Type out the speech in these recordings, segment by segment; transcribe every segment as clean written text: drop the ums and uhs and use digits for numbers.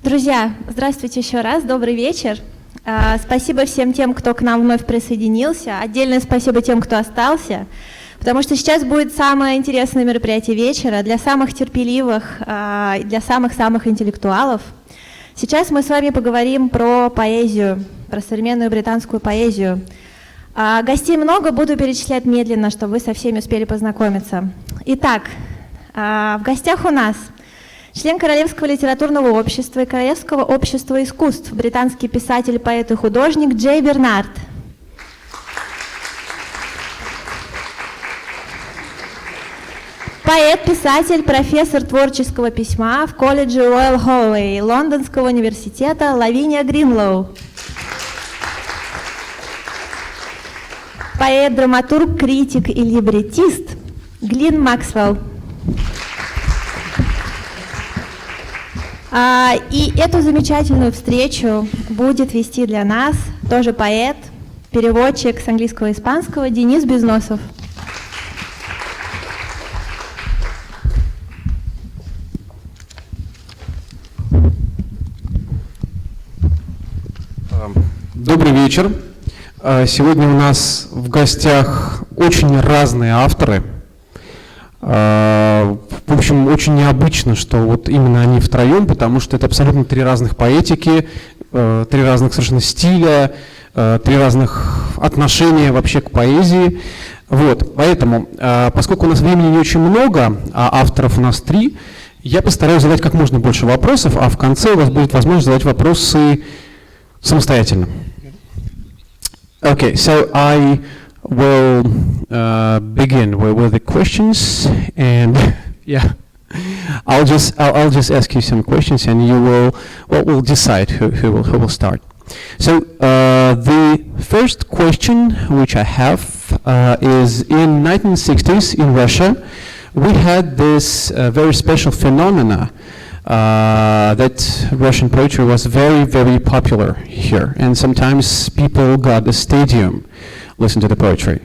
Друзья, здравствуйте еще раз, добрый вечер. Спасибо всем тем, кто к нам вновь присоединился. Отдельное спасибо тем, кто остался, потому что сейчас будет самое интересное мероприятие вечера для самых терпеливых, для самых-самых интеллектуалов. Сейчас мы с вами поговорим про поэзию, про современную британскую поэзию. Гостей много, буду перечислять медленно, чтобы вы со всеми успели познакомиться. Итак, в гостях у нас член Королевского литературного общества и Королевского общества искусств, британский писатель, поэт и художник Джей Бернард. Поэт, писатель, профессор творческого письма в колледже Royal Holloway Лондонского университета Лавиния Гринлоу. Поэт, драматург, критик и либретист Глин Максвелл. И эту замечательную встречу будет вести для нас тоже поэт, переводчик с английского и испанского Денис Безносов. Добрый вечер. Сегодня у нас в гостях очень разные авторы. В общем, очень необычно, что вот именно они втроем, потому что это абсолютно три разных поэтики, три разных совершенно стиля, три разных отношения вообще к поэзии. Вот, поэтому, поскольку у нас времени не очень много, а авторов у нас три, я постараюсь задать как можно больше вопросов, а в конце у вас будет возможность задать вопросы самостоятельно. Okay, so I will begin with the questions, and yeah, I'll just ask you some questions, and you will we'll decide who will start. So the first question which I have is in 1960s in Russia, we had this very special phenomena. That Russian poetry was very, very popular here, and sometimes people got the stadium listen to the poetry.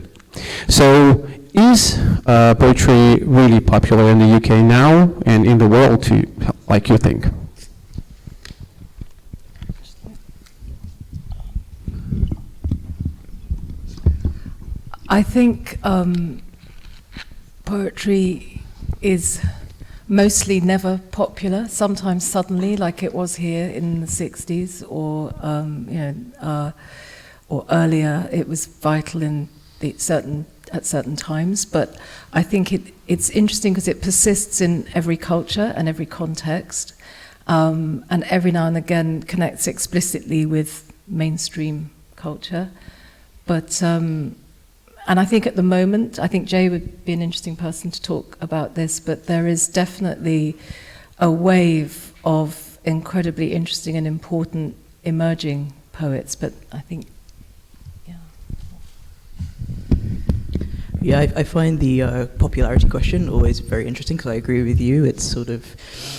So is poetry really popular in the UK now and in the world too, like you think? I think poetry is mostly never popular, sometimes suddenly, like it was here in the 60s, or or earlier. It was vital at certain times. But I think it's interesting because it persists in every culture and every context, and every now and again connects explicitly with mainstream culture. But and I think at the moment, I think Jay would be an interesting person to talk about this, but there is definitely a wave of incredibly interesting and important emerging poets, but I think, Yeah, I find the popularity question always very interesting, because I agree with you. It's sort of,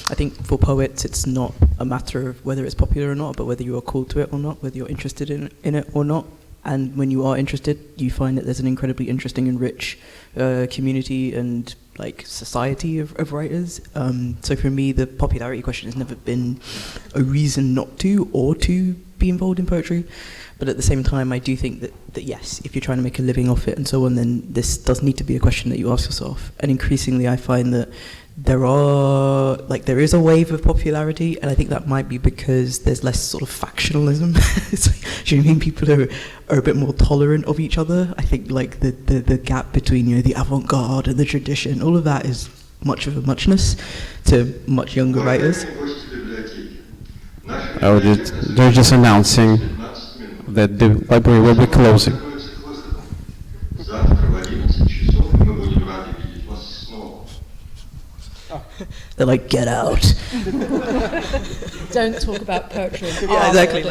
I think for poets, it's not a matter of whether it's popular or not, but whether you are called to it or not, whether you're interested in it or not. And when you are interested, you find that there's an incredibly interesting and rich community and like society of writers. So for me, the popularity question has never been a reason not to or to be involved in poetry. But at the same time, I do think that yes, if you're trying to make a living off it and so on, then this does need to be a question that you ask yourself. And increasingly, I find that there is a wave of popularity, and I think that might be because there's less sort of factionalism. Do you know what I mean? People are a bit more tolerant of each other. I think like the gap between the avant-garde and the tradition, all of that is much of a muchness to much younger writers. Oh, they're just announcing that the library will be closing. They're like, get out. don't talk about poetry. Yeah, exactly.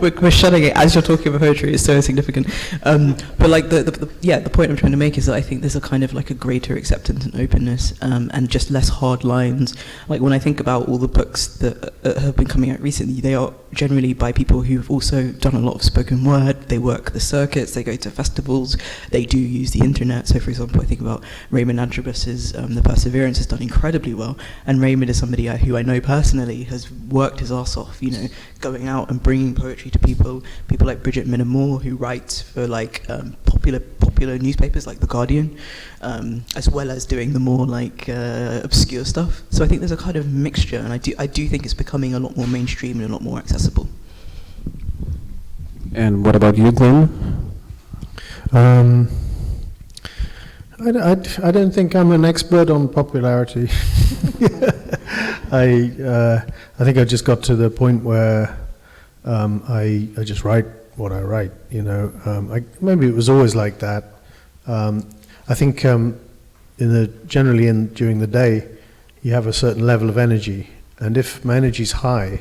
Like, we're shutting it as you're talking about poetry. It's so significant. But like the point I'm trying to make is that I think there's a kind of like a greater acceptance and openness, and just less hard lines. Like when I think about all the books that have been coming out recently, they are generally by people who've also done a lot of spoken word. They work the circuits. They go to festivals. They do use the internet. So, for example, I think about Raymond Antrobus's The Perseverance has done incredibly well. And Raymond is somebody who I know personally has worked his his arse off, you know, going out and bringing poetry to people like Bridget Minamore, who write for like popular newspapers like The Guardian, as well as doing the more like obscure stuff. So I think there's a kind of mixture, and I do think it's becoming a lot more mainstream and a lot more accessible. And what about you, Glyn? I don't think I'm an expert on popularity. I think I just got to the point where I just write what I write. You know, maybe it was always like that. I think generally during the day, you have a certain level of energy, and if my energy is high,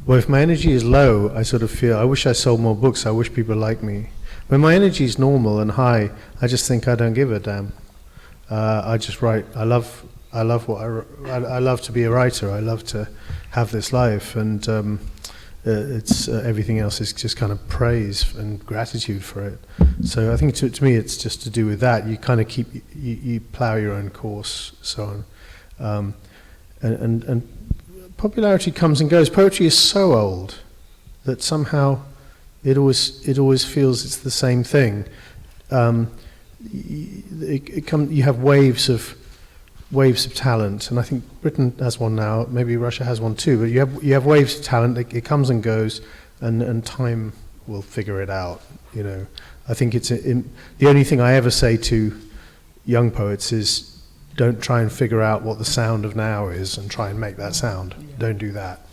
well, if my energy is low, I sort of feel I wish I sold more books. I wish people liked me. When my energy is normal and high, I just think I don't give a damn. I just write. I love what I love to be a writer. I love to have this life, and it's everything else is just kind of praise and gratitude for it. So I think to me, it's just to do with that. You kind of you plow your own course, so on, and popularity comes and goes. Poetry is so old that somehow it always feels it's the same thing. You have waves of talent, and I think Britain has one now. Maybe Russia has one too. But you have waves of talent. It comes and goes, and time will figure it out. You know, I think the only thing I ever say to young poets is, don't try and figure out what the sound of now is and try and make that sound. Don't do that.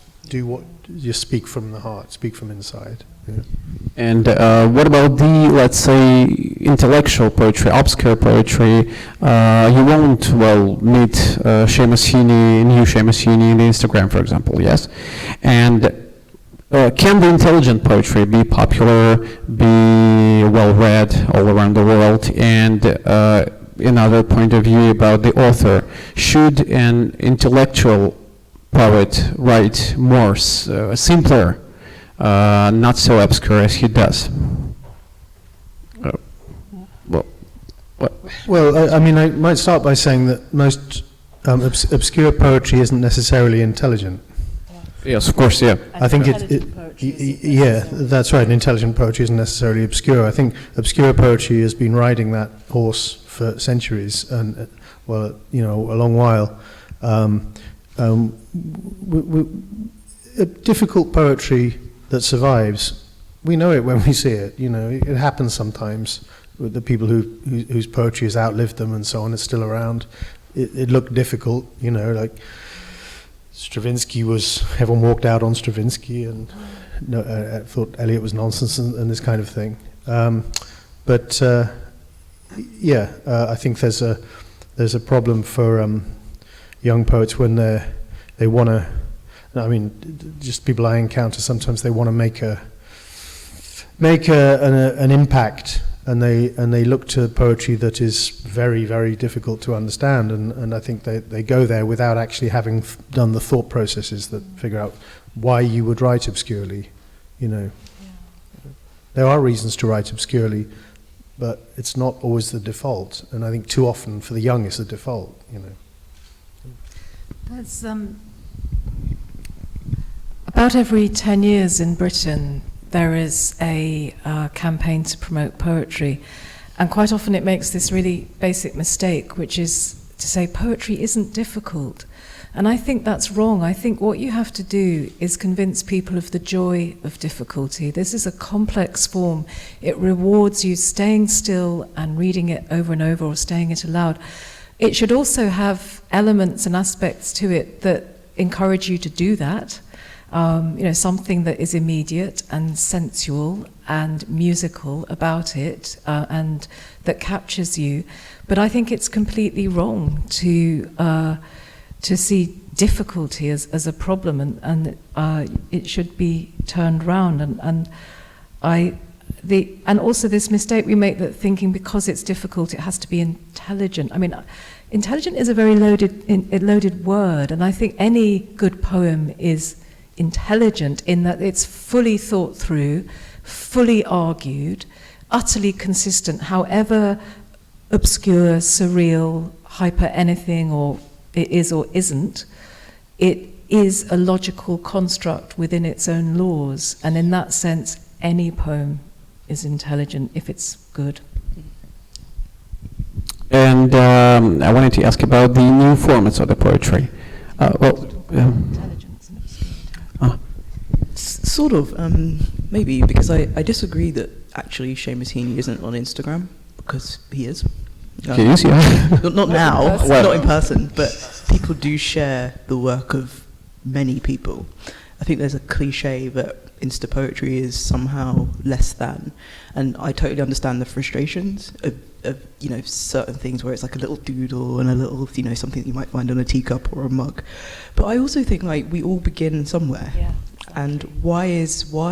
Just speak from the heart. Speak from inside. Yeah. And what about the, let's say, intellectual poetry, obscure poetry? You won't, meet Seamus Heaney, new Seamus Heaney in the Instagram, for example, yes? And can the intelligent poetry be popular, be well-read all around the world? And another point of view about the author, should an intellectual poet write more, simpler, not so obscure as he does? Well, I mean, I might start by saying that most obscure poetry isn't necessarily intelligent. Yes, of course, yeah. I think that's right. Intelligent poetry isn't necessarily obscure. I think obscure poetry has been riding that horse for centuries, and a long while. Difficult poetry that survives, we know it when we see it. You know, it happens sometimes with the people whose poetry has outlived them and so on. It's still around. It looked difficult, you know, like Stravinsky everyone walked out on Stravinsky and thought Eliot was nonsense and this kind of thing. I think there's a problem for young poets when they want to. I mean, just people I encounter sometimes, they want to make an impact, and they look to poetry that is very, very difficult to understand, and I think they go there without actually having done the thought processes that figure out why you would write obscurely. You know, there are reasons to write obscurely, but it's not always the default, and I think too often for the young it's the default. You know. There's about every 10 years in Britain there is a campaign to promote poetry, and quite often it makes this really basic mistake, which is to say poetry isn't difficult. And I think that's wrong. I think what you have to do is convince people of the joy of difficulty. This is a complex form. It rewards you staying still and reading it over and over, or saying it aloud. It should also have elements and aspects to it that encourage you to do that. Something that is immediate and sensual and musical about it, and that captures you. But I think it's completely wrong to see difficulty as a problem, and it should be turned round. And also this mistake we make that thinking because it's difficult it has to be intelligent. I mean, intelligent is a very loaded word, and I think any good poem is intelligent in that it's fully thought through, fully argued, utterly consistent, however obscure, surreal, hyper anything or it is or isn't, it is a logical construct within its own laws, and in that sense, any poem is intelligent if it's good. And I wanted to ask about the new formats of the poetry. Intelligence and obscurity. Sort of, maybe, because I disagree that actually Seamus Heaney isn't on Instagram, because he is. He is, yeah. Not now, not in person, but people do share the work of many people. I think there's a cliche that Insta poetry is somehow less than, and I totally understand the frustrations of certain things where it's like a little doodle and a little something that you might find on a teacup or a mug, but I also think like we all begin somewhere. Yeah. And why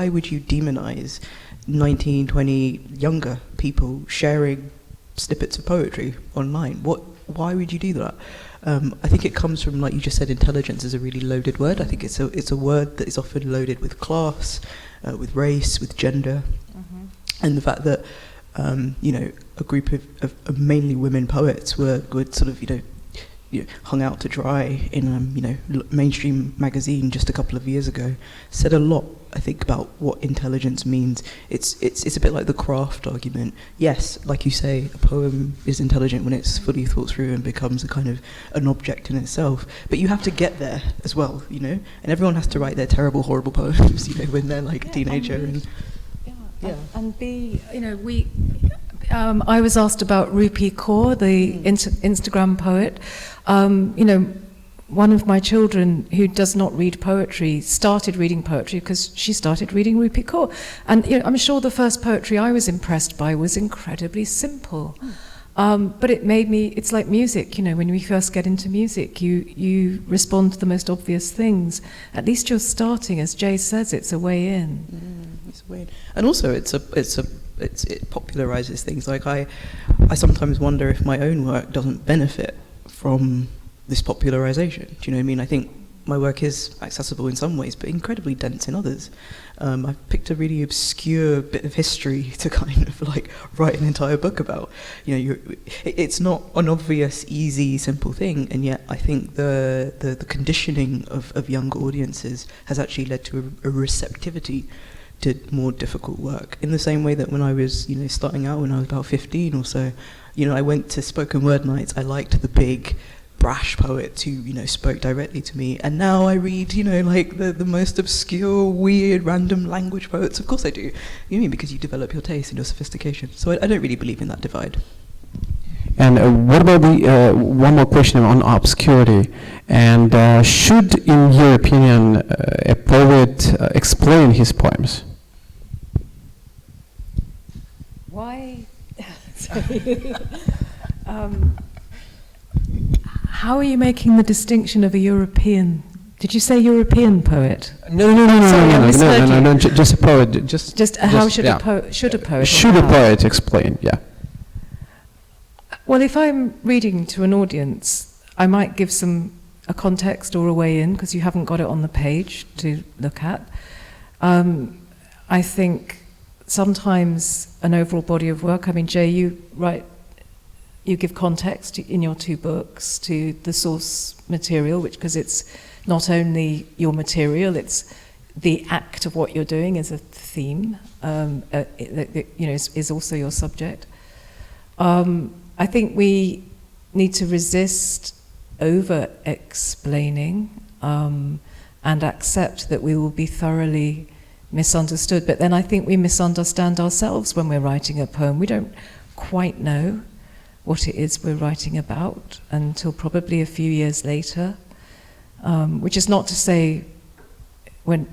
would you demonize 19, 20 younger people sharing snippets of poetry online? Why would you do that? I think it comes from, like you just said, intelligence is a really loaded word. I think it's a word that is often loaded with class, with race, with gender, and the fact that a group of mainly women poets would sort of hung out to dry in mainstream magazine just a couple of years ago said a lot, I think, about what intelligence means. It's a bit like the craft argument. Yes, like you say, a poem is intelligent when it's fully thought through and becomes a kind of an object in itself. But you have to get there as well, and everyone has to write their terrible, horrible poems, when they're like a teenager. And be, I was asked about Rupi Kaur, the Instagram poet. One of my children who does not read poetry started reading poetry because she started reading Rupi Kaur. And I'm sure the first poetry I was impressed by was incredibly simple. But it made me, it's like music, when we first get into music, you respond to the most obvious things. At least you're starting, as Jay says, it's a way in. It's a way in. And also it popularizes things. Like I sometimes wonder if my own work doesn't benefit from this popularization. Do you know what I mean? I think my work is accessible in some ways, but incredibly dense in others. I've picked a really obscure bit of history to kind of like write an entire book about. It's not an obvious, easy, simple thing, and yet I think the conditioning of younger audiences has actually led to a receptivity to more difficult work. In the same way that when I was, starting out when I was about 15 or so, I went to spoken word nights. I liked the big, brash poets who, spoke directly to me. And now I read, like the most obscure, weird, random language poets. Of course I do. Because you develop your taste and your sophistication. So I don't really believe in that divide. And what about the one more question on obscurity? And should, in your opinion, a poet explain his poems? Why? Sorry. How are you making the distinction of a European? Did you say European poet? No, just a poet. Just how should a poet? Should a poet? Should a poet explain? Yeah. Well, if I'm reading to an audience, I might give a context or a way in, because you haven't got it on the page to look at. I think sometimes an overall body of work, Jay, you give context in your two books to the source material, because it's not only your material, it's the act of what you're doing as a theme, is also your subject. I think we need to resist over-explaining and accept that we will be thoroughly misunderstood. But then I think we misunderstand ourselves when we're writing a poem. We don't quite know what it is we're writing about until probably a few years later, which is not to say we're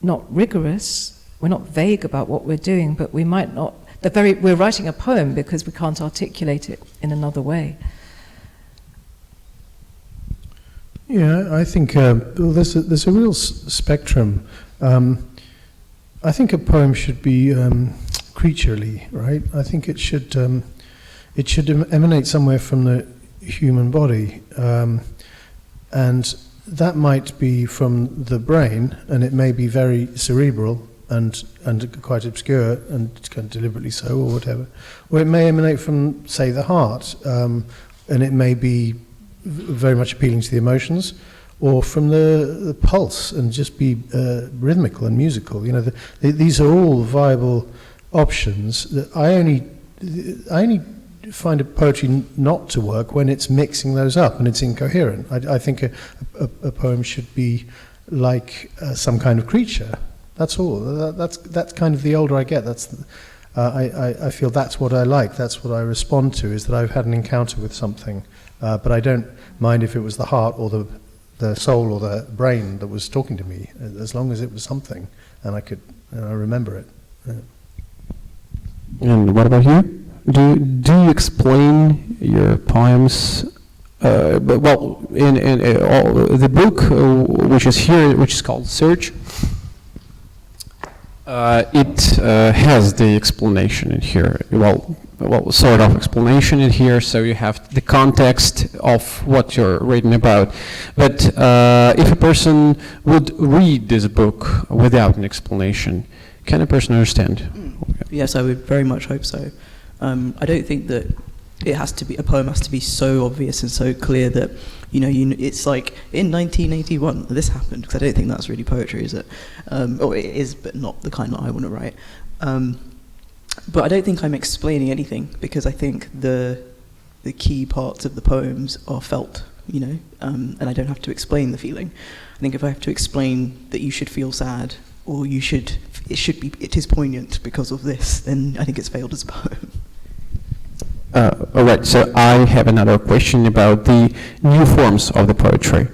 not rigorous, we're not vague about what we're doing, but we might not. We're writing a poem because we can't articulate it in another way. Yeah, I think there's a real spectrum. I think a poem should be creaturely, right? I think it should emanate somewhere from the human body, and that might be from the brain, and it may be very cerebral and quite obscure and kind of deliberately so, or whatever. Or it may emanate from, say, the heart, and it may be very much appealing to the emotions, or from the pulse and just be rhythmical and musical. You know, these are all viable options. That I only find a poetry not to work when it's mixing those up and it's incoherent. I think a poem should be like some kind of creature. That's all. That's kind of the older I get. I feel that's what I like. That's what I respond to. Is that I've had an encounter with something, but I don't mind if it was the heart or the soul or the brain that was talking to me, as long as it was something and I remember it. And what about you? Do you explain your poems? Well, in the book which is here, which is called Search, it has the explanation in here. Well, sort of explanation in here. So you have the context of what you're reading about. But if a person would read this book without an explanation, can a person understand? Yes, I would very much hope so. I don't think that a poem has to be so obvious and so clear that, it's like, in 1981, this happened, because I don't think that's really poetry, is it? Or it is, but not the kind that I want to write. But I don't think I'm explaining anything, because I think the key parts of the poems are felt, and I don't have to explain the feeling. I think if I have to explain that you should feel sad, or it is poignant because of this, then I think it's failed as a poem. All right, so I have another question about the new forms of the poetry.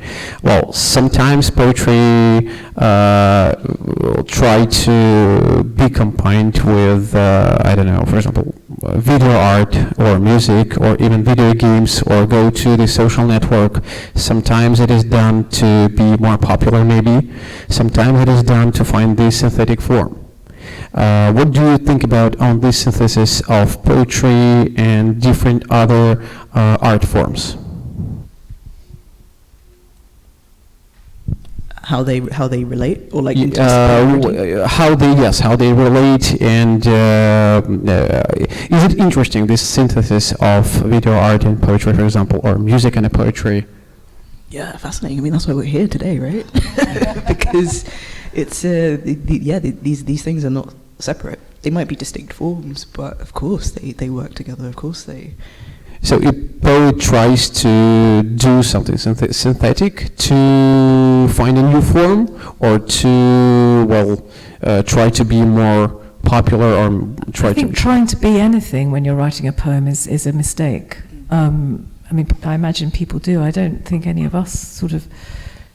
Well, sometimes poetry will try to be combined with, for example, video art or music or even video games or go to the social network. Sometimes it is done to be more popular maybe. Sometimes it is done to find the synthetic form. What do you think about on this synthesis of poetry and different other art forms? How they relate, or like how they relate, and is it interesting, this synthesis of video art and poetry, for example, or music and poetry? Yeah, fascinating. I mean, that's why we're here today, right? Because it's these things are not separate. They might be distinct forms, but of course they work together. Of course they. So a poet tries to do something synthetic to find a new form, or to try to be more popular, or trying to be anything when you're writing a poem is a mistake. I imagine people do. I don't think any of us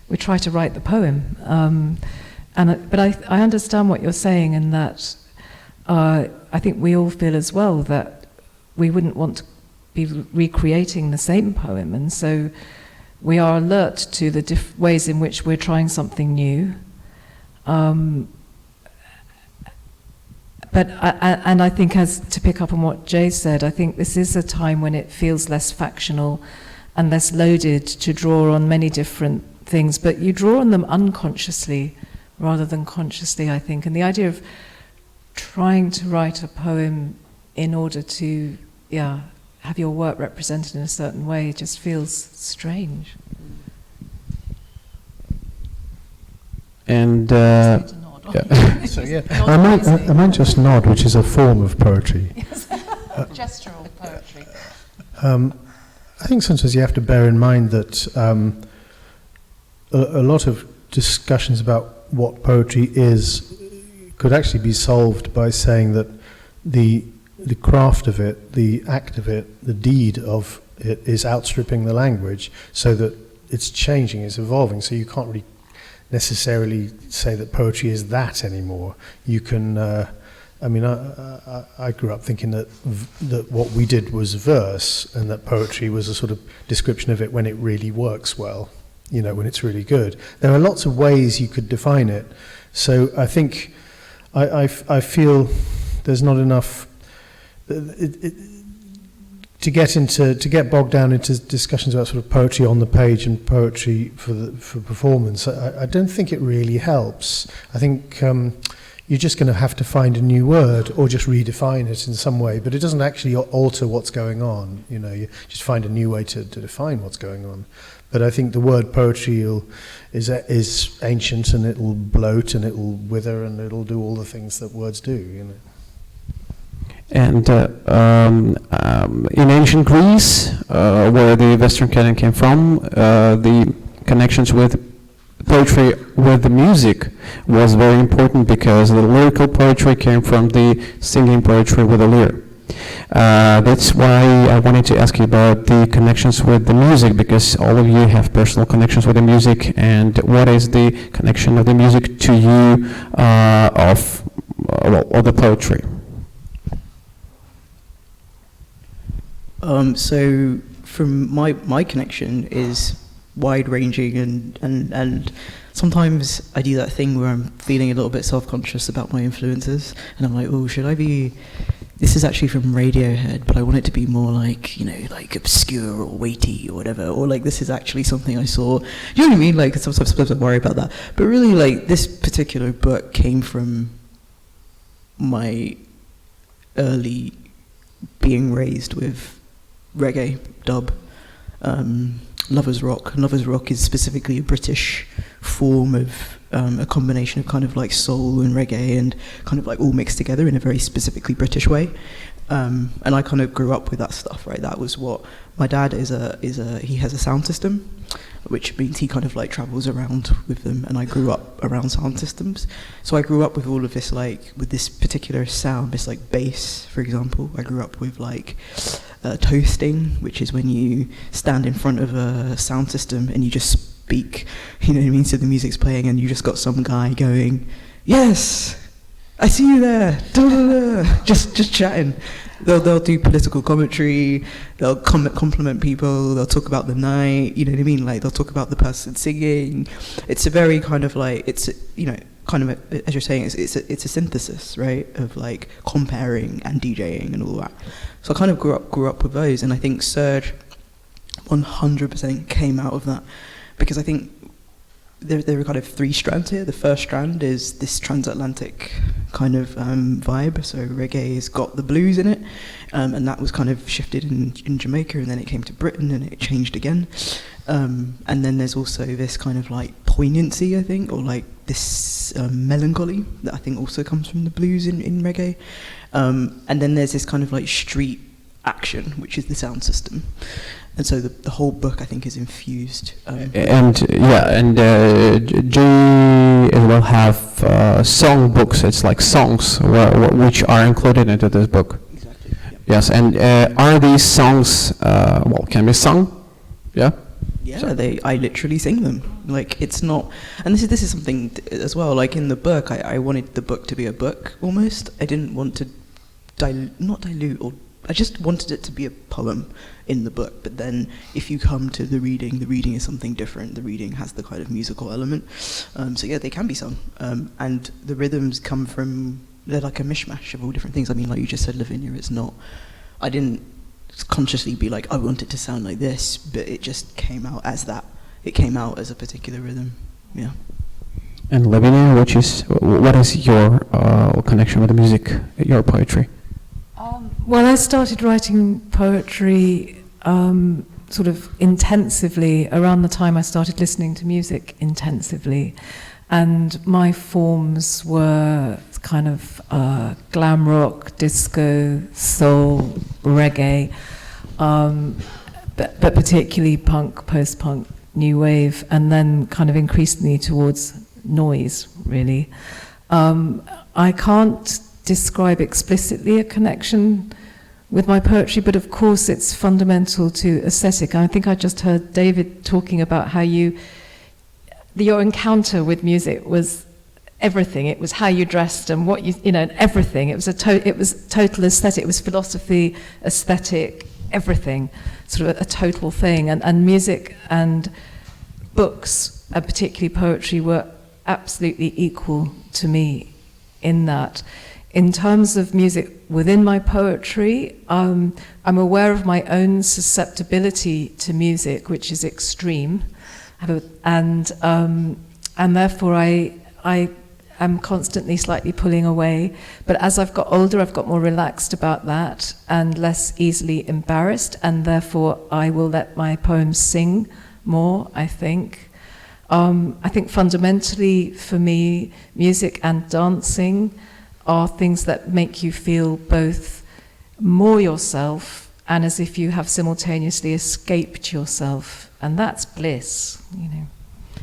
we try to write the poem. But I understand what you're saying, in that I think we all feel as well that we wouldn't want to be recreating the same poem, and so we are alert to the ways in which we're trying something new. But I think, as to pick up on what Jay said, I think this is a time when it feels less factional and less loaded to draw on many different things, but you draw on them unconsciously rather than consciously, I think. And the idea of trying to write a poem in order to, have your work represented in a certain way just feels strange. And So I might just nod, which is a form of poetry. Yes. Gestural poetry. I think sometimes you have to bear in mind that a lot of discussions about what poetry is could actually be solved by saying that the craft of it, the act of it, the deed of it is outstripping the language, so that it's changing, it's evolving. So you can't really necessarily say that poetry is that anymore. You can, I grew up thinking that what we did was verse, and that poetry was a sort of description of it when it really works well, when it's really good. There are lots of ways you could define it. So I think, I feel there's not enough to get bogged down into discussions about sort of poetry on the page and poetry for performance. I don't think it really helps. I think you're just going to have to find a new word or just redefine it in some way, but it doesn't actually alter what's going on. You know, you just find a new way to define what's going on. But I think the word poetry is ancient, and it will bloat and it will wither and it'll do all the things that words do. You know. And in ancient Greece, where the Western canon came from, the connections with poetry with the music was very important, because the lyrical poetry came from the singing poetry with the lyre. That's why I wanted to ask you about the connections with the music, because all of you have personal connections with the music, and what is the connection of the music to you of the poetry? So from my connection is wide-ranging, and sometimes I do that thing where I'm feeling a little bit self-conscious about my influences, and I'm like, oh, should I be... This is actually from Radiohead, but I want it to be more like, you know, like obscure or weighty or whatever, or like this is actually something I saw. You know what I mean? Like sometimes I worry about that, but really, like this particular book came from my early being raised with reggae, dub, Lovers Rock. Lovers Rock is specifically a British form of a combination of kind of like soul and reggae and kind of like all mixed together in a very specifically British way. And I kind of grew up with that stuff, right? That was what my dad he has a sound system, which means he kind of like travels around with them, and I grew up around sound systems. So I grew up with all of this, like with this particular sound, this like bass, for example. I grew up with like toasting, which is when you stand in front of a sound system and you just speak, you know what I mean, so the music's playing and you just got some guy going, yes, I see you there, da, da, da. Just chatting. They'll do political commentary, they'll compliment people, they'll talk about the night, you know what I mean, like they'll talk about the person singing. It's a very kind of like, it's, you know, kind of, as you're saying, it's a synthesis, right, of like comparing and DJing and all that. So I kind of grew up with those, and I think Surge 100% came out of that, because I think there are kind of three strands here. The first strand is this transatlantic kind of vibe, so reggae's got the blues in it, and that was kind of shifted in Jamaica, and then it came to Britain and it changed again. And then there's also this kind of like poignancy, I think, or like this melancholy that I think also comes from the blues in reggae. And then there's this kind of like street action, which is the sound system. And so the whole book, I think, is infused. Jay will have song books. It's like songs which are included into this book. Exactly. Yep. Yes, and are these songs can be sung? Yeah. Yeah, I literally sing them. Like it's not, and this is something as well. Like in the book, I wanted the book to be a book almost. I didn't want to not dilute, or I just wanted it to be a poem in the book. But then if you come to the reading is something different. The reading has the kind of musical element. So yeah, they can be sung. And the rhythms come from, they're like a mishmash of all different things. I mean, like you just said, Lavinia, it's not, I didn't consciously be like, I want it to sound like this, but it just came out as that. It came out as a particular rhythm. Yeah. And Lavinia, what is your connection with the music, your poetry? Well, I started writing poetry sort of intensively around the time I started listening to music intensively. And my forms were kind of glam rock, disco, soul, reggae, but particularly punk, post-punk, new wave, and then kind of increasingly towards noise, really. I can't describe explicitly a connection with my poetry, but of course it's fundamental to aesthetic. I think I just heard David talking about how your encounter with music was everything. It was how you dressed and what you know, and everything. It was total aesthetic. It was philosophy, aesthetic, everything, sort of a total thing. And music and books, and particularly poetry, were absolutely equal to me in that. In terms of music within my poetry, I'm aware of my own susceptibility to music, which is extreme, and therefore I am constantly slightly pulling away. But as I've got older, I've got more relaxed about that and less easily embarrassed, and therefore I will let my poems sing more, I think. I think fundamentally for me, music and dancing are things that make you feel both more yourself and as if you have simultaneously escaped yourself, and that's bliss, you know.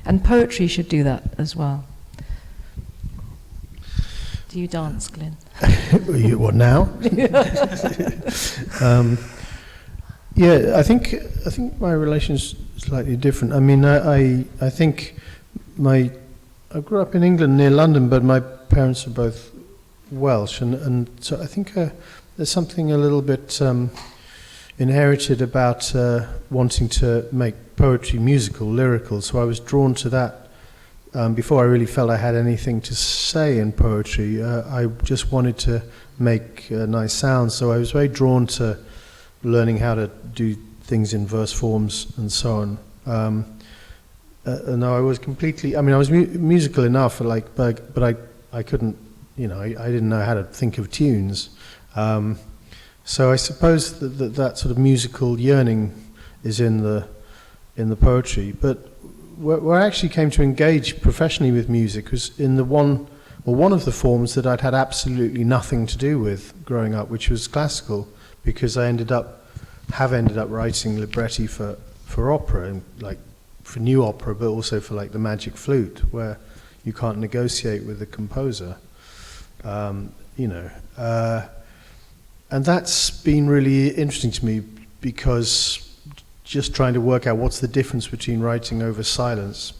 And poetry should do that as well. Do you dance, Glyn? What now? Yeah, I think my relation's slightly different. I mean, I think I grew up in England near London, but my parents are both Welsh, and so I think there's something a little bit inherited about wanting to make poetry musical, lyrical. So I was drawn to that before I really felt I had anything to say in poetry. I just wanted to make nice sounds, so I was very drawn to learning how to do things in verse forms and so on. And I was completely, I mean, I was musical enough, like, but I couldn't, you know, I didn't know how to think of tunes. So I suppose that sort of musical yearning is in the poetry. But where I actually came to engage professionally with music was in one of the forms that I'd had absolutely nothing to do with growing up, which was classical, because I ended up writing libretti for opera, and like for new opera, but also for like the Magic Flute, where you can't negotiate with the composer, you know. And that's been really interesting to me, because just trying to work out what's the difference between writing over silence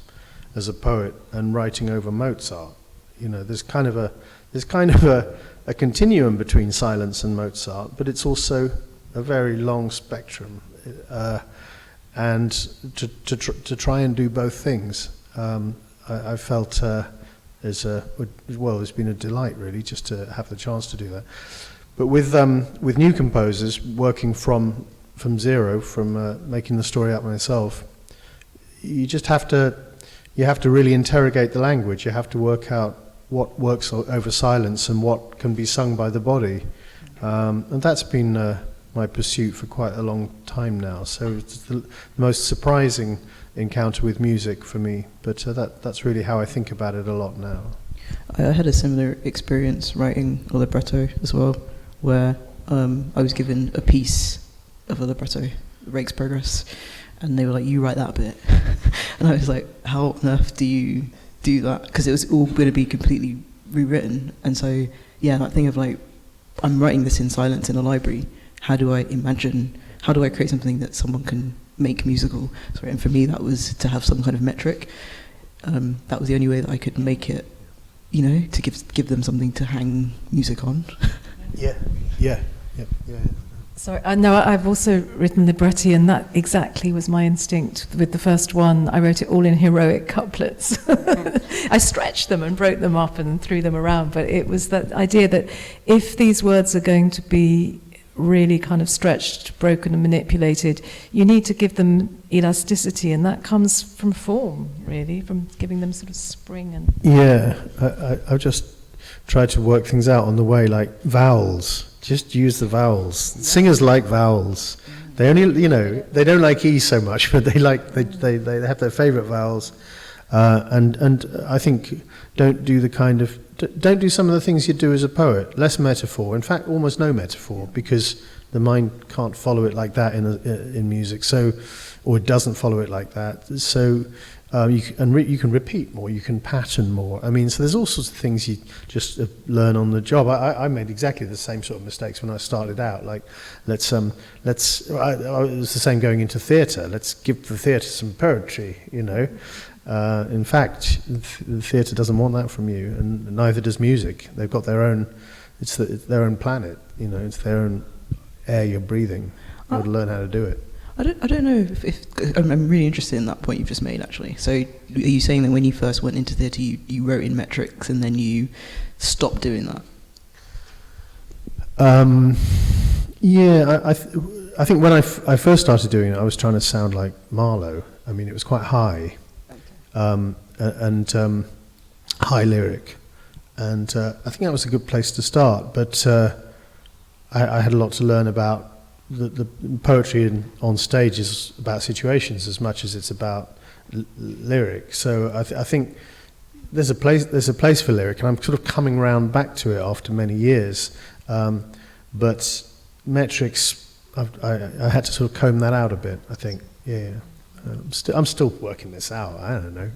as a poet and writing over Mozart. You know, there's kind of a continuum between silence and Mozart, but it's also a very long spectrum. And to try and do both things, I felt it's been a delight really just to have the chance to do that. But with new composers, working from zero, from making the story up myself, you just have to really interrogate the language. You have to work out what works over silence and what can be sung by the body, and that's been my pursuit for quite a long time now. So it's the most surprising encounter with music for me, but that's really how I think about it a lot now. I had a similar experience writing a libretto as well, where I was given a piece of a libretto, Rake's Progress, and they were like, you write that bit. And I was like, how on earth do you do that? Because it was all going to be completely rewritten. And so, yeah, that thing of like, I'm writing this in silence in a library. How do I create something that someone can make musical? Sorry, and for me that was to have some kind of metric. That was the only way that I could make it, you know, to give them something to hang music on. Yeah. Sorry, no, I've also written libretti, and that exactly was my instinct with the first one. I wrote it all in heroic couplets. I stretched them and broke them up and threw them around, but it was that idea that if these words are going to be really kind of stretched, broken and manipulated, you need to give them elasticity, and that comes from form, really, from giving them sort of spring. And yeah, I've just tried to work things out on the way, like vowels. Just use the vowels. Singers like vowels. They only, you know, they don't like E so much, but they have their favourite vowels. And I think don't do some of the things you do as a poet. Less metaphor. In fact, almost no metaphor, because the mind can't follow it like that in music. So, or it doesn't follow it like that. So you can repeat more. You can pattern more. I mean, so there's all sorts of things you just learn on the job. I made exactly the same sort of mistakes when I started out. Like, it was the same going into theatre. Let's give the theatre some poetry, you know. In fact, the theatre doesn't want that from you, and neither does music. They've got their own. It's their own planet, you know. It's their own air you're breathing. You've got to learn how to do it. I don't know if I'm really interested in that point you've just made, actually. So, are you saying that when you first went into theatre, you wrote in metrics, and then you stopped doing that? Yeah, I think when I first started doing it, I was trying to sound like Marlowe. I mean, it was quite high, and high lyric, And I think that was a good place to start. But I had a lot to learn about the poetry on stage is about situations as much as it's about lyric. So I think there's a place for lyric, and I'm sort of coming round back to it after many years. But metrics, I had to sort of comb that out a bit, I think. Yeah. I'm still working this out. I don't know.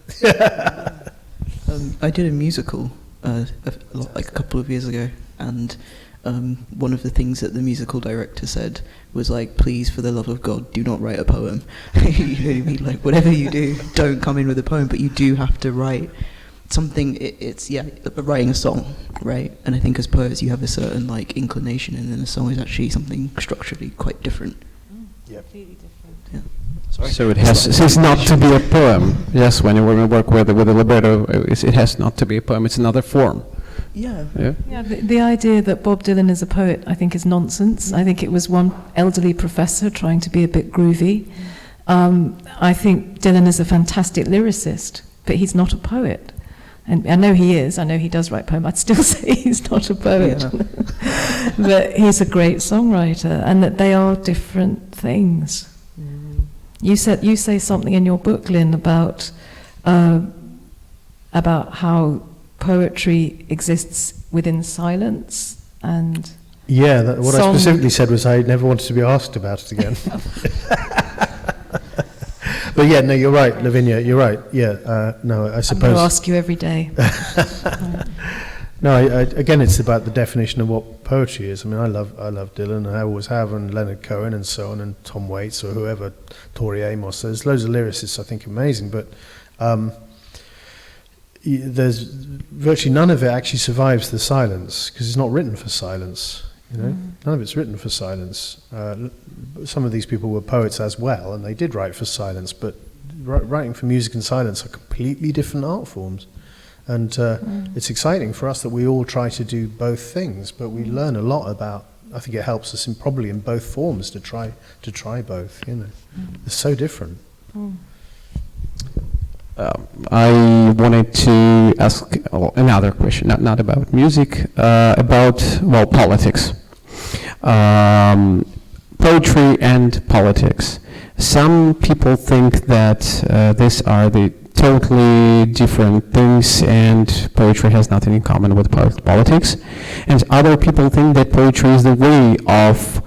I did a musical like a couple of years ago, and one of the things that the musical director said was like, please, for the love of God, do not write a poem. You know what I mean? Like, whatever you do, don't come in with a poem, but you do have to write something. It's writing a song, right? And I think as poets you have a certain like inclination, and then a song is actually something structurally quite different. Yeah. Completely different. Yeah. Sorry. So it's not to be a poem. Yes, when you work with a libretto, it has not to be a poem. It's another form. Yeah. Yeah, the idea that Bob Dylan is a poet, I think, is nonsense. I think it was one elderly professor trying to be a bit groovy. I think Dylan is a fantastic lyricist, but he's not a poet. And I know he is. I know he does write poems. I'd still say he's not a poet. Yeah. But he's a great songwriter, and that they are different things. You say something in your book, Glyn, about how poetry exists within silence, and what I specifically said was I never wanted to be asked about it again. But yeah, no, you're right, Lavinia, you're right. Yeah, no, I suppose. I'm going to ask you every day. No, again, it's about the definition of what poetry is. I mean, I love Dylan, I always have, and Leonard Cohen and so on, and Tom Waits or whoever, Tori Amos. There's loads of lyricists I think amazing, but there's virtually none of it actually survives the silence, because it's not written for silence. You know, none of it's written for silence. Some of these people were poets as well, and they did write for silence, but writing for music and silence are completely different art forms. And it's exciting for us that we all try to do both things, but we learn a lot about. I think it helps us probably in both forms to try both. You know, it's so different. I wanted to ask another question, not about music, about politics, poetry and politics. Some people think that these are the totally different things, and poetry has nothing in common with politics. And other people think that poetry is the way of,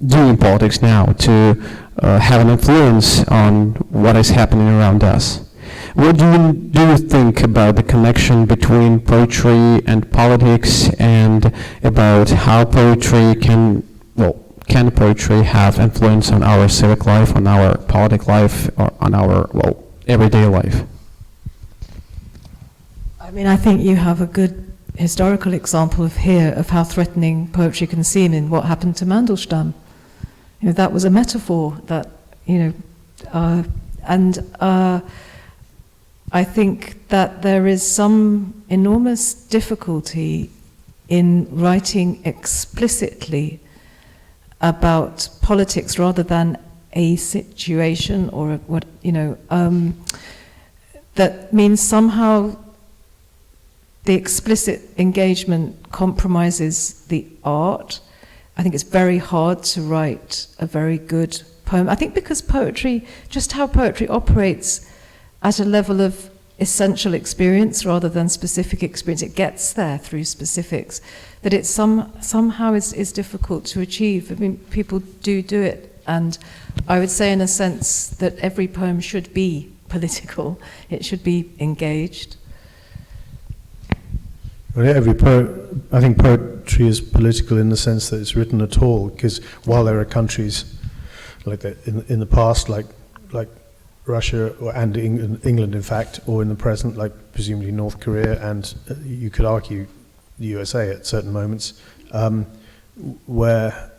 doing politics now, to have an influence on what is happening around us. What do you think about the connection between poetry and politics, and about how poetry can poetry have influence on our civic life, on our politic life, or on our, everyday life? I mean, I think you have a good historical example of how threatening poetry can seem in what happened to Mandelstam. You know, that was a metaphor that, I think that there is some enormous difficulty in writing explicitly about politics rather than a situation or that means somehow the explicit engagement compromises the art. I think it's very hard to write a very good poem. I think because poetry, just how poetry operates at a level of essential experience rather than specific experience, it gets there through specifics, that it somehow is difficult to achieve. I mean, people do it, and I would say in a sense that every poem should be political, it should be engaged. Well, I think poetry is political in the sense that it's written at all, because while there are countries like that in the past, like Russia and England, in fact, or in the present, like presumably North Korea, and you could argue the USA at certain moments, where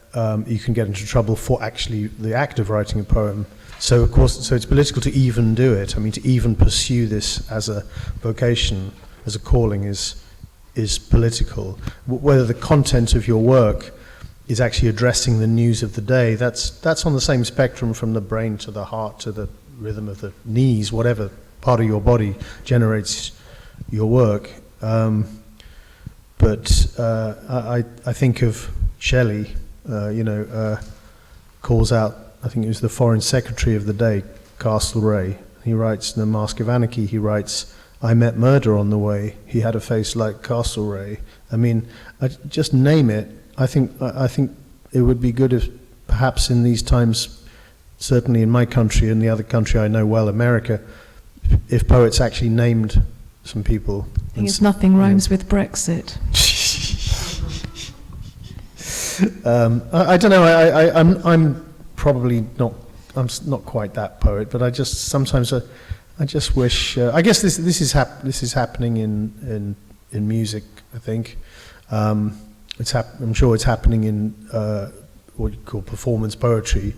you can get into trouble for actually the act of writing a poem. So of course, it's political to even do it. I mean, to even pursue this as a vocation, as a calling, is political. Whether the content of your work is actually addressing the news of the day, that's on the same spectrum from the brain to the heart to the rhythm of the knees, whatever part of your body generates your work. But I think of Shelley, calls out, I think it was the Foreign Secretary of the day, Castlereagh. He writes in The Mask of Anarchy, he writes, "I met murder on the way. He had a face like Castlereagh." I mean, just name it. I think it would be good if perhaps in these times, certainly in my country and the other country I know well, America, if poets actually named some people. I think it's nothing rhymes with Brexit. I don't know. I'm probably not. I'm not quite that poet, but I just sometimes I just wish. I guess this is happening in music. I think I'm sure it's happening in what you call performance poetry.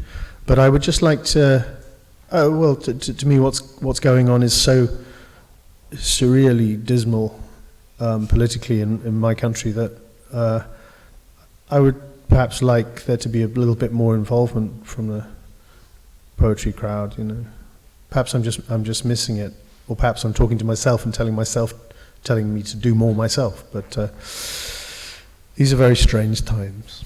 But I would just like to. To me, what's going on is so surreally dismal politically in my country that I would perhaps like there to be a little bit more involvement from the poetry crowd. Perhaps I'm just missing it, or perhaps I'm talking to myself and telling me to do more myself. But these are very strange times.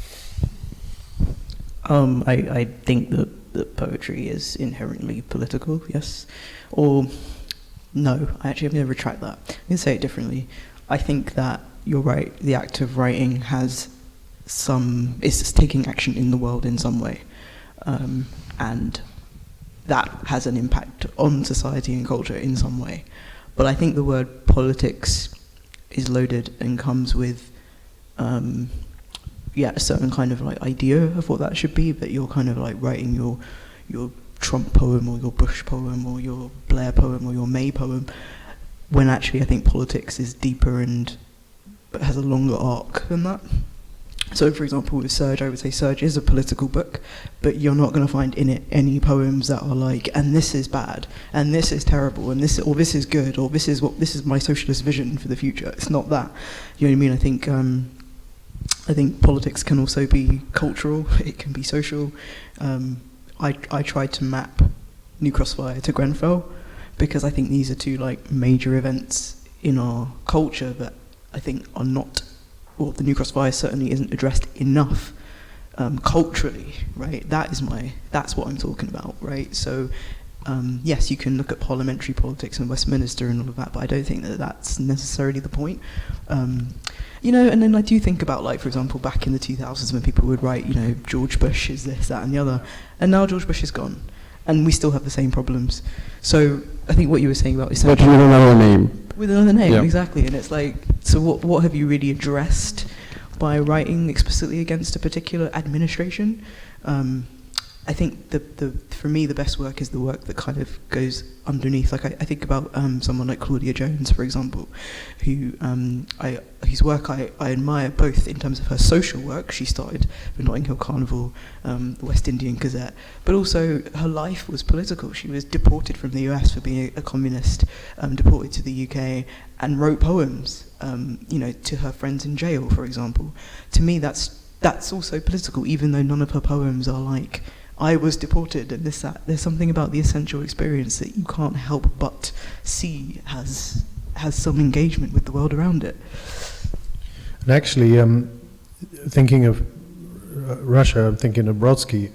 I think that poetry is inherently political, yes. Or, no, actually I'm going to retract that. I'm going to say it differently. I think that you're right, the act of writing is taking action in the world in some way. And that has an impact on society and culture in some way. But I think the word politics is loaded and comes with a certain kind of like idea of what that should be, but you're kind of like writing your Trump poem or your Bush poem or your Blair poem or your May poem, when actually I think politics is deeper and has a longer arc than that. So for example with Surge, I would say Surge is a political book, but you're not going to find in it any poems that are like, and this is bad, and this is terrible, and this is good, or this is my socialist vision for the future. It's not that. You know what I mean? I think politics can also be cultural, it can be social. I tried to map New Crossfire to Grenfell because I think these are two like major events in our culture that I think are not, well, the New Crossfire certainly isn't addressed enough culturally, right? That's what I'm talking about, right? So yes, you can look at parliamentary politics in Westminster and all of that, but I don't think that that's necessarily the point. And then I do think about, like, for example, back in the 2000s when people would write, George Bush is this, that, and the other, and now George Bush is gone, and we still have the same problems. So I think what you were saying about but with another name. With another name, yeah. Exactly, and it's like, so what have you really addressed by writing explicitly against a particular administration? I think for me the best work is the work that kind of goes underneath. Like I think about someone like Claudia Jones, for example, whose work I admire both in terms of her social work. She started the Notting Hill Carnival, the West Indian Gazette, but also her life was political. She was deported from the US for being a communist, deported to the UK, and wrote poems, to her friends in jail, for example. To me, that's also political, even though none of her poems are like, I was deported and this, that. There's something about the essential experience that you can't help but see has some engagement with the world around it. And actually, thinking of Russia, I'm thinking of Brodsky.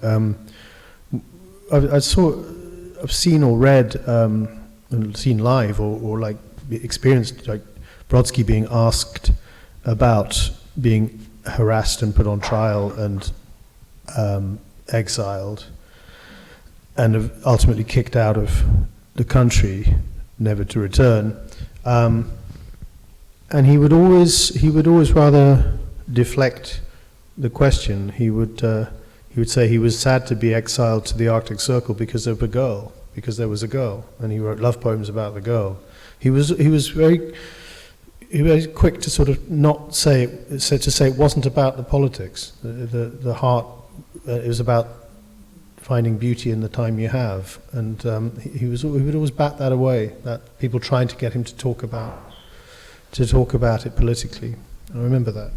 I've seen or read, and seen live or like experienced like Brodsky being asked about being harassed and put on trial and exiled and ultimately kicked out of the country, never to return. And he would always rather deflect the question. He would say he was sad to be exiled to the Arctic Circle because there was a girl, and he wrote love poems about the girl. He was very quick to sort of not say it wasn't about the politics, the heart. It was about finding beauty in the time you have, and he would always bat that away. That people trying to get him to talk about it politically. I remember that.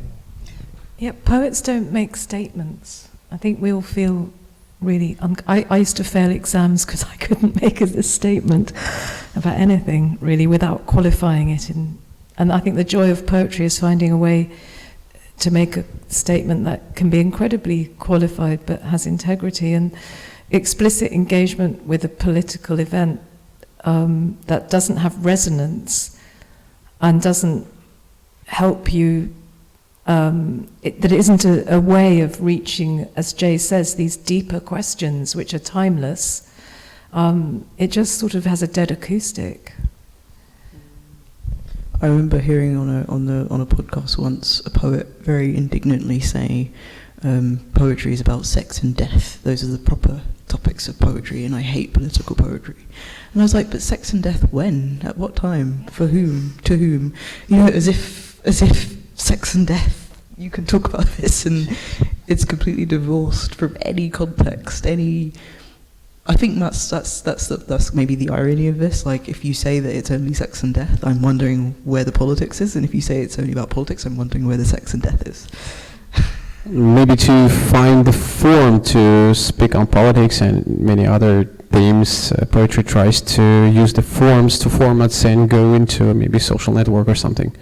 Yeah, poets don't make statements. I think we all feel really. I used to fail exams because I couldn't make a statement about anything really without qualifying it in And I think the joy of poetry is finding a way to make a statement that can be incredibly qualified but has integrity, and explicit engagement with a political event that doesn't have resonance and doesn't help you, that it isn't a way of reaching, as Jay says, these deeper questions which are timeless. It just sort of has a dead acoustic. I remember hearing on a podcast once a poet very indignantly say, poetry is about sex and death. Those are the proper topics of poetry, and I hate political poetry. And I was like, but sex and death when? At what time? For whom? To whom? You know, as if sex and death, you can talk about this, and it's completely divorced from any context, any. I think that's maybe the irony of this. Like, if you say that it's only sex and death, I'm wondering where the politics is, and if you say it's only about politics, I'm wondering where the sex and death is. Maybe to find the form to speak on politics and many other themes, poetry tries to use the forms to formats and go into maybe social network or something.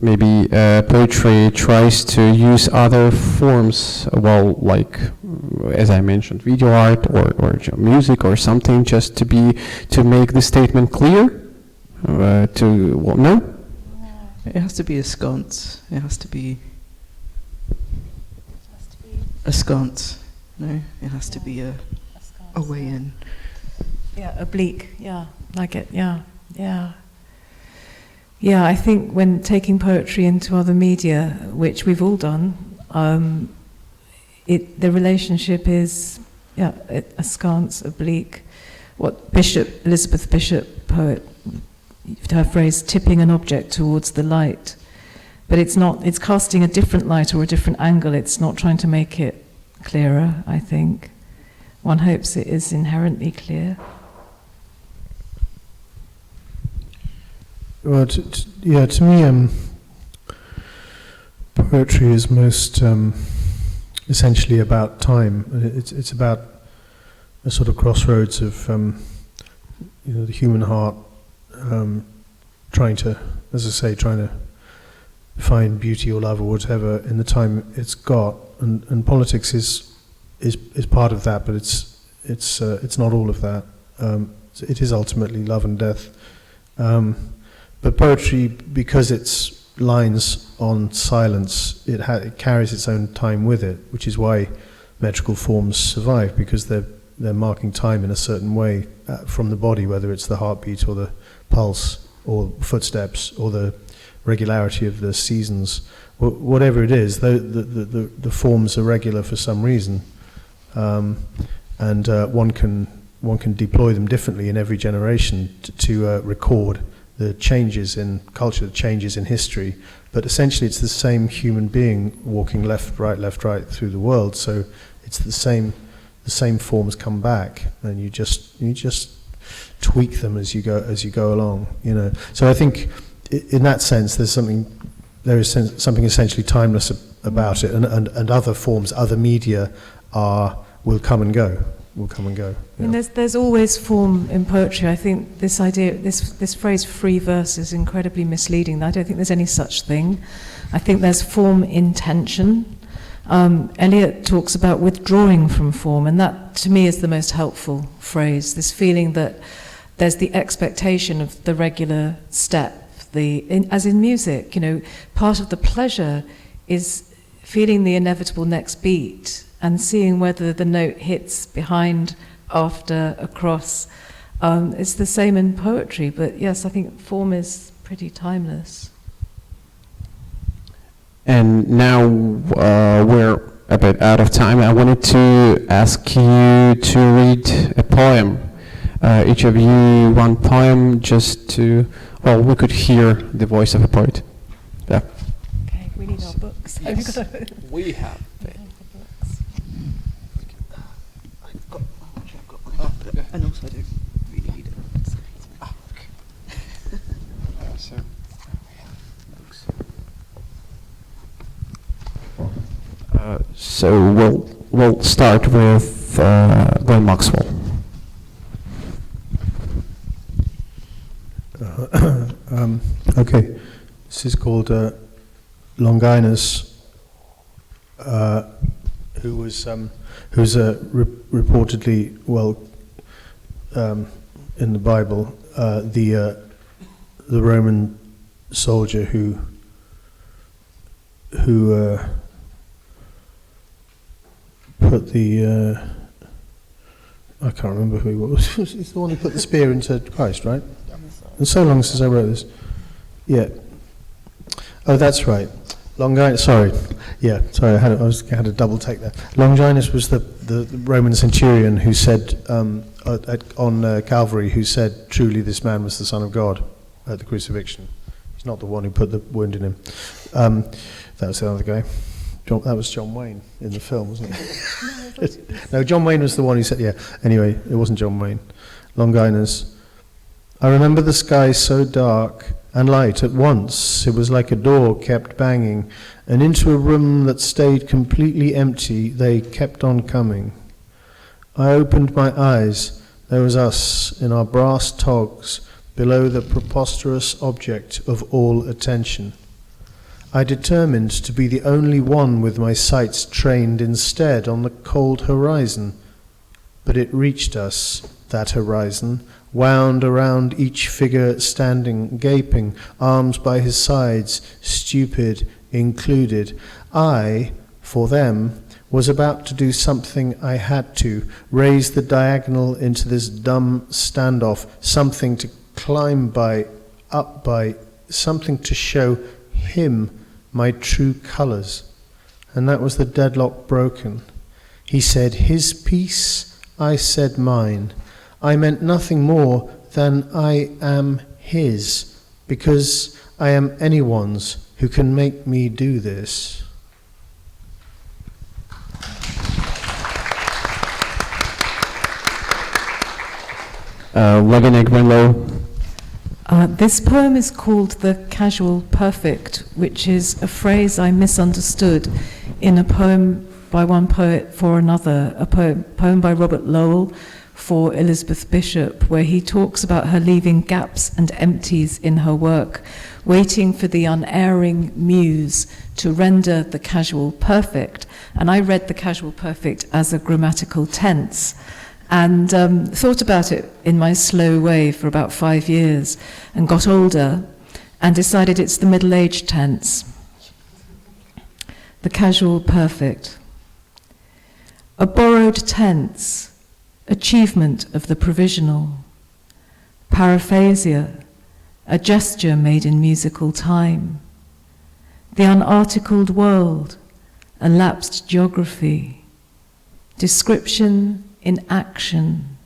Maybe poetry tries to use other forms, well, like, as I mentioned, video art or music or something, just to make the statement clear. No? It has to be a sconce. It has to be a sconce. No, it has to be a way in. Yeah, oblique. Yeah, like it. Yeah. Yeah, I think when taking poetry into other media, which we've all done, the relationship is askance, oblique. What Elizabeth Bishop, poet, her phrase, tipping an object towards the light. But it's not, it's casting a different light or a different angle. It's not trying to make it clearer, I think. One hopes it is inherently clear. Well, to me, poetry is most essentially about time. It's about a sort of crossroads of the human heart, trying to find beauty or love or whatever in the time it's got, and politics is part of that, but it's not all of that. It is ultimately love and death. But poetry, because it's lines on silence, it carries its own time with it, which is why metrical forms survive, because they're marking time in a certain way from the body, whether it's the heartbeat or the pulse or footsteps or the regularity of the seasons, whatever it is. The forms are regular for some reason, and one can deploy them differently in every generation to record the changes in culture, the changes in history, but essentially it's the same human being walking left, right through the world. So it's the same forms come back, and you just tweak them as you go along. So I think in that sense there is something essentially timeless about it, and other forms, other media will come and go. Yeah. And there's always form in poetry. I think this idea, this phrase "free verse" is incredibly misleading. I don't think there's any such thing. I think there's form in tension. Eliot talks about withdrawing from form, and that to me is the most helpful phrase. This feeling that there's the expectation of the regular step, as in music. Part of the pleasure is feeling the inevitable next beat and seeing whether the note hits behind, after, across. It's the same in poetry, but yes, I think form is pretty timeless. And now we're a bit out of time. I wanted to ask you to read a poem. Each of you one poem, just to, we could hear the voice of a poet. Yeah. Okay, we need our books. Yes, we have it. And also I don't really need it. So we'll start with Maxwell. Okay, this is called Longinus, who's reportedly, in the Bible, the Roman soldier who put the I can't remember who he was. He's the one who put the spear into Christ, right? And so long since I wrote this. Yeah. Oh, that's right. Longinus. Sorry. Yeah. Sorry. I had a double take there. Longinus was the Roman centurion who said on Calvary, who said, "Truly, this man was the Son of God," at the crucifixion. He's not the one who put the wound in him. That was the other guy. That was John Wayne in the film, wasn't it? No, John Wayne was the one who said, yeah. Anyway, it wasn't John Wayne. Longinus. I remember the sky so dark and light at once. It was like a door kept banging, and into a room that stayed completely empty, they kept on coming. I opened my eyes. There was us in our brass togs below the preposterous object of all attention. I determined to be the only one with my sights trained instead on the cold horizon. But it reached us, that horizon, wound around each figure standing, gaping, arms by his sides, stupid, included. I, for them, was about to do something I had to, raise the diagonal into this dumb standoff, something to climb by, up by, something to show him my true colours. And that was the deadlock broken. He said his piece, I said mine. I meant nothing more than I am his, because I am anyone's who can make me do this. Lawinii, Grinlоу. This poem is called The Casual Perfect, which is a phrase I misunderstood in a poem by one poet for another, a poem by Robert Lowell for Elizabeth Bishop, where he talks about her leaving gaps and empties in her work, waiting for the unerring muse to render the casual perfect. And I read the casual perfect as a grammatical tense, and thought about it in my slow way for about 5 years, and got older and decided it's the middle-aged tense. The casual perfect. A borrowed tense, achievement of the provisional. Paraphasia, a gesture made in musical time. The unarticled world, a lapsed geography. Description in action,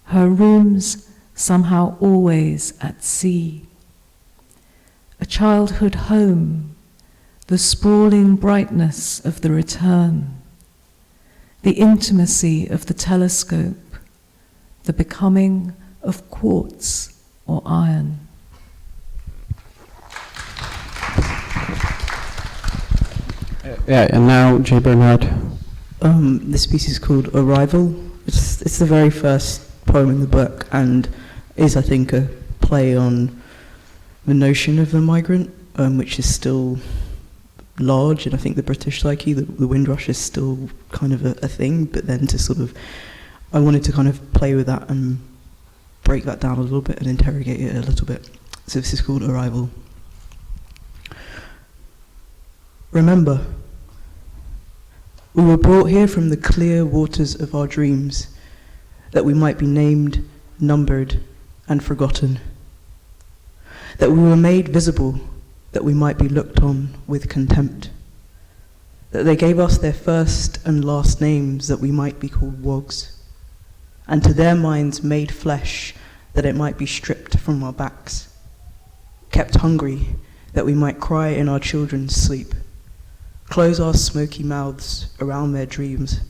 her rooms somehow always at sea. A childhood home, the sprawling brightness of the return, the intimacy of the telescope, the becoming of quartz or iron. Yeah, and now Jay, Bernard. This piece is called Arrival. It's the very first poem in the book, and is, I think, a play on the notion of the migrant, which is still large, and I think the British psyche, the Windrush is still kind of a thing, but then I wanted to kind of play with that and break that down a little bit and interrogate it a little bit. So this is called Arrival. Remember, we were brought here from the clear waters of our dreams, that we might be named, numbered, and forgotten. That we were made visible, that we might be looked on with contempt. That they gave us their first and last names, that we might be called wogs. And to their minds made flesh, that it might be stripped from our backs. Kept hungry, that we might cry in our children's sleep. Close our smoky mouths around their dreams,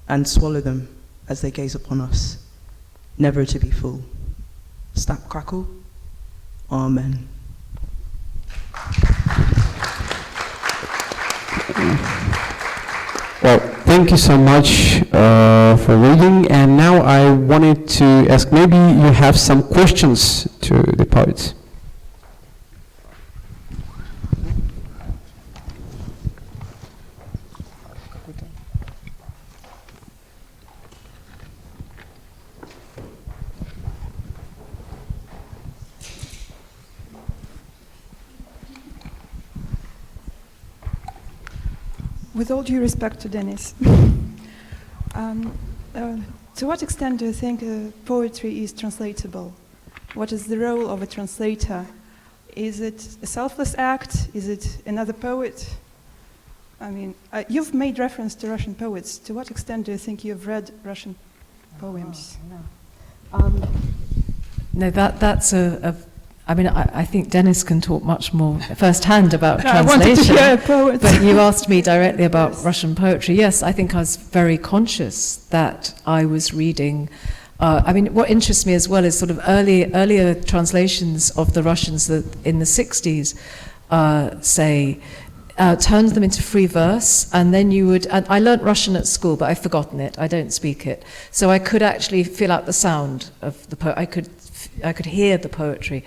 and swallow them as they gaze upon us, never to be full. Snap, crackle. Amen. Well, thank you so much for reading, and now I wanted to ask, maybe you have some questions to the poets. With all due respect to Denis, to what extent do you think poetry is translatable? What is the role of a translator? Is it a selfless act? Is it another poet? I mean, you've made reference to Russian poets. To what extent do you think you've read Russian poems? No, that's I mean, I think Denis can talk much more firsthand about I translation. wanted to hear a poet. But you asked me directly about Russian poetry. Yes, I think I was very conscious that I was reading. I mean, what interests me as well is sort of earlier translations of the Russians that in the 60s, turned them into free verse, and then you would, and I learnt Russian at school, but I've forgotten it, I don't speak it. So I could actually feel out the sound of the I could hear the poetry.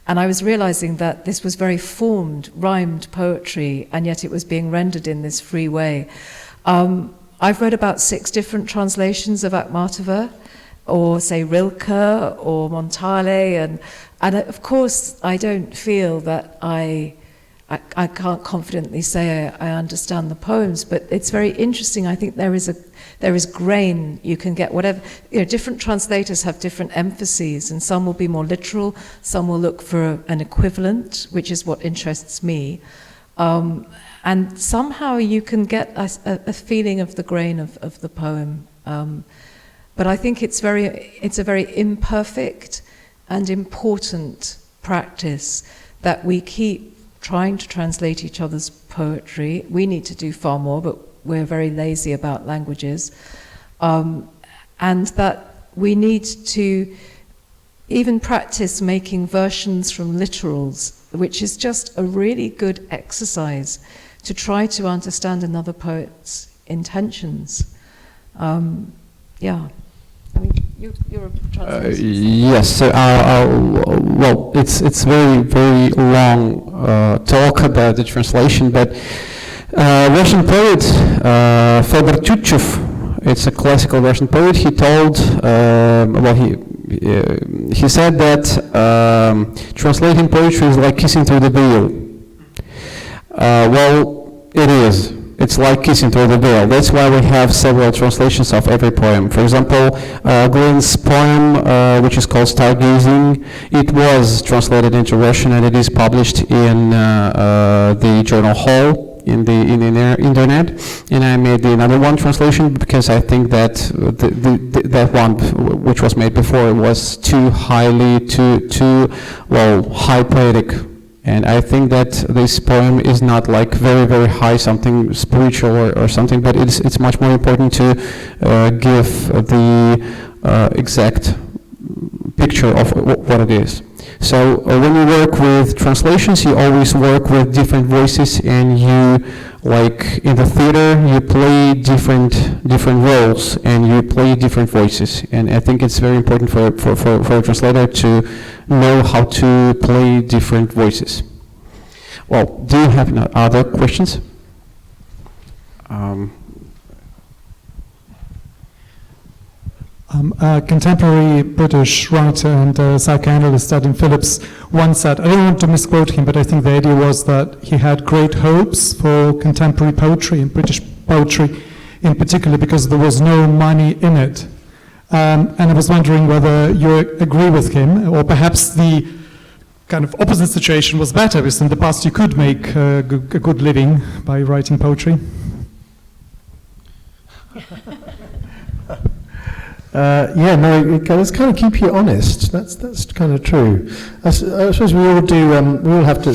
And I was realizing that this was very formed, rhymed poetry, and yet it was being rendered in this free way. I've read about 6 different translations of Akhmatova, or say Rilke, or Montale, and of course I don't feel that I can't confidently say I understand the poems, but it's very interesting. I think there is grain. You can get whatever, different translators have different emphases, and some will be more literal, some will look for an equivalent, which is what interests me. And somehow you can get a feeling of the grain of the poem. But I think it's a very imperfect and important practice that we keep trying to translate each other's poetry. We need to do far more, but we're very lazy about languages. And that we need to even practice making versions from literals, which is just a really good exercise to try to understand another poet's intentions. Yeah. I mean, you're a translator. Yes. So, well, it's very, very long talk about the translation, but Russian poet Fyodor Tyutchev, it's a classical Russian poet. He told, he said that translating poetry is like kissing through the veil. Well, it is. It's like kissing through the veil. That's why we have several translations of every poem. For example, Glina's poem, which is called Stargazing, it was translated into Russian, and it is published in the journal Hall in the internet. And I made another one translation because I think that that one, which was made before, was too high poetic. And I think that this poem is not like very, very high, something spiritual or something, but it's much more important to give the exact picture of what it is. So when you work with translations, you always work with different voices, and you, like in the theater, you play different roles, and you play different voices. And I think it's very important for a translator to know how to play different voices. Well, do you have other questions? A contemporary British writer and psychoanalyst, Adam Phillips, once said, I don't want to misquote him, but I think the idea was that he had great hopes for contemporary poetry and British poetry in particular because there was no money in it. And I was wondering whether you agree with him, or perhaps the kind of opposite situation was better, because in the past you could make a good living by writing poetry. It's kind of keep you honest. That's kind of true. I suppose we all do. We all have to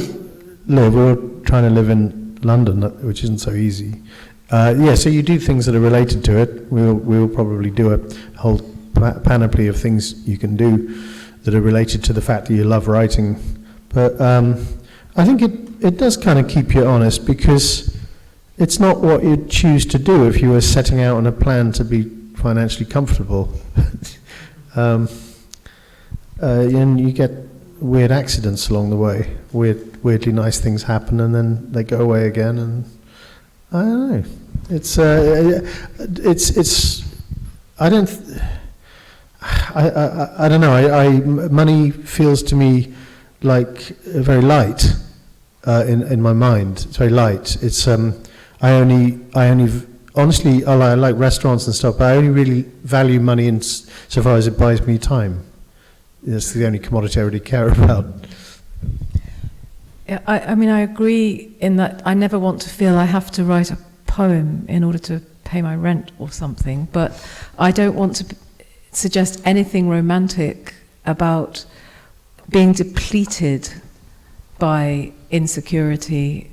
live. We're all trying to live in London, which isn't so easy. So you do things that are related to it. We'll probably do a whole panoply of things you can do that are related to the fact that you love writing. But I think it does kind of keep you honest, because it's not what you'd choose to do if you were setting out on a plan to be financially comfortable. And you get weird accidents along the way. Weirdly nice things happen, and then they go away again, and I don't know. I don't know. Money feels to me like very light in my mind. It's very light. honestly, I like restaurants and stuff, but I only really value money so far as it buys me time. That's the only commodity I really care about. Yeah, I mean, I agree in that I never want to feel I have to write a poem in order to pay my rent or something, but I don't want to suggest anything romantic about being depleted by insecurity,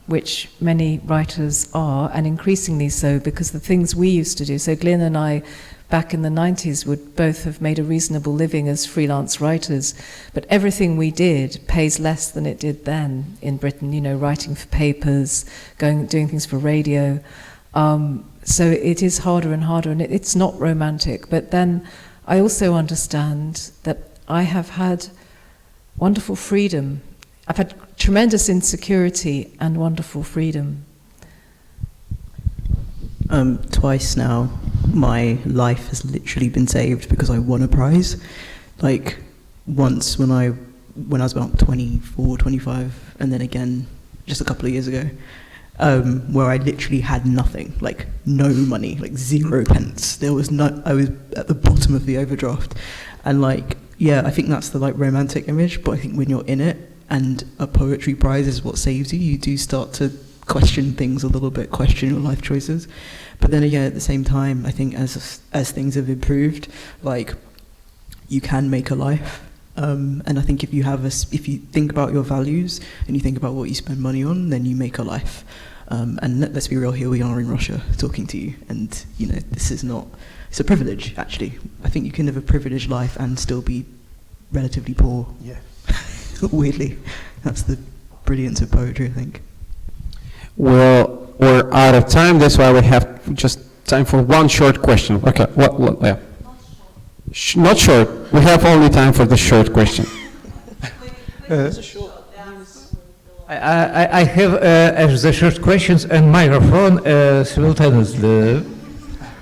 which many writers are, and increasingly so, because the things we used to do, so Glina and I back in the 90s would both have made a reasonable living as freelance writers, but everything we did pays less than it did then in Britain, you know, writing for papers, doing things for radio. So it is harder and harder, and it's not romantic. But then I also understand that I have had wonderful freedom. I've had tremendous insecurity and wonderful freedom. Twice now, my life has literally been saved because I won a prize. Like, once when I was about 24, 25, and then again just a couple of years ago, where I literally had nothing, like no money, like 0 pence. I was at the bottom of the overdraft. And like, yeah, I think that's the like romantic image, but I think when you're in it and a poetry prize is what saves you, you do start to question things a little bit, question your life choices. But then again, at the same time, I think as things have improved, like, you can make a life. And I think if you think about your values and you think about what you spend money on, then you make a life. And let's be real, here we are in Russia talking to you, and you know, it's a privilege, actually. I think you can live a privileged life and still be relatively poor. Yeah. Weirdly. That's the brilliance of poetry, I think. Well, we're out of time, that's why we have just time for one short question. Okay, what yeah. Not short, we have only time for the short question. I have the short questions and microphone simultaneously.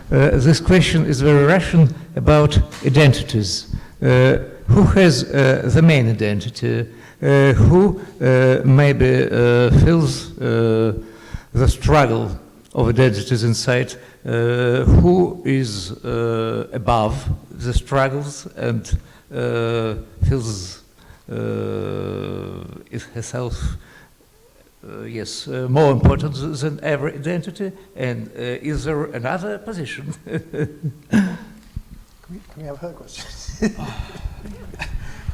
This question is very Russian about identities. Who has the main identity? Who maybe feels the struggle of identities inside? Who is above the struggles and feels herself more important than every identity? And is there another position? Can we have her question?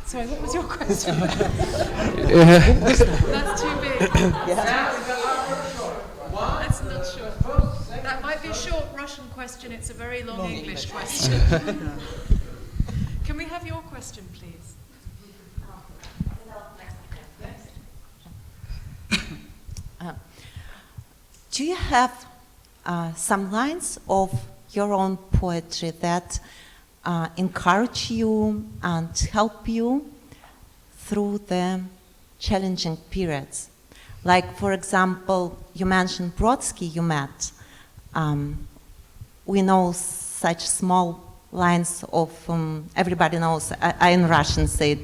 Sorry, what was your question? That's too big. That's not short. That might be a short Russian question. It's a very long English question. Can we have your question, please? Do you have some lines of your own poetry that encourage you and help you through the challenging periods? Like, for example, you mentioned Brodsky you met. We know such small lines of, everybody knows, I in Russian say,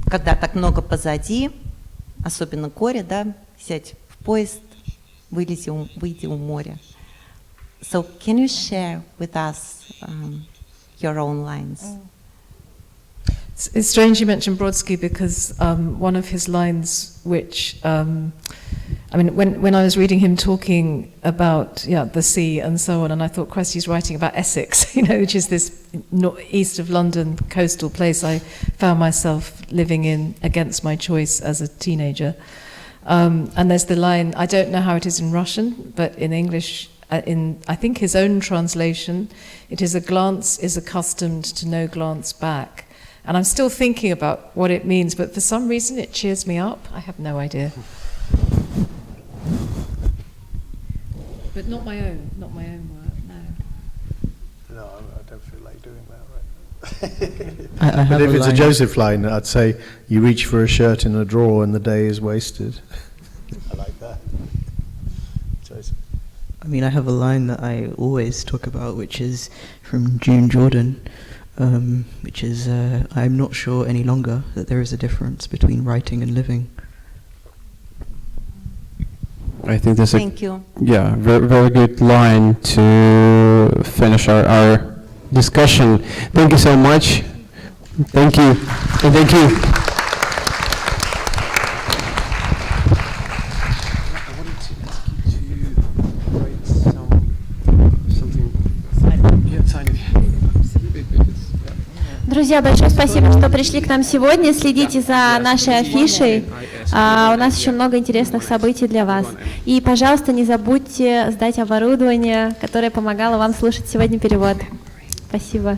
когда так много позади, особенно горе, да, сядь в поезд, выйди у моря. So can you share with us your own lines? It's strange you mentioned Brodsky because one of his lines, which I mean, when I was reading him talking about the sea and so on, and I thought, Christ, he's writing about Essex, you know, which is this east of London coastal place I found myself living in against my choice as a teenager. And there's the line, I don't know how it is in Russian, but in English, in I think his own translation, it is a glance is accustomed to no glance back. And I'm still thinking about what it means, but for some reason it cheers me up. I have no idea. But not my own work, no. No, I don't feel like doing that right now. I have but if it's line. a Joseph line, I'd say, you reach for a shirt in a drawer and the day is wasted. I like that. Joseph. I mean, I have a line that I always talk about, which is from June Jordan, which is, I'm not sure any longer that there is a difference between writing and living. I think that's Thank you. Yeah, very good line to finish our discussion. Thank you so much. Thank you. And thank you. I wanted to ask you to write something. Sign it. Друзья, большое спасибо, что пришли к нам сегодня. Следите за нашей афишей. У нас еще много интересных событий для вас. И, пожалуйста, не забудьте сдать оборудование, которое помогало вам слушать сегодня перевод. Спасибо.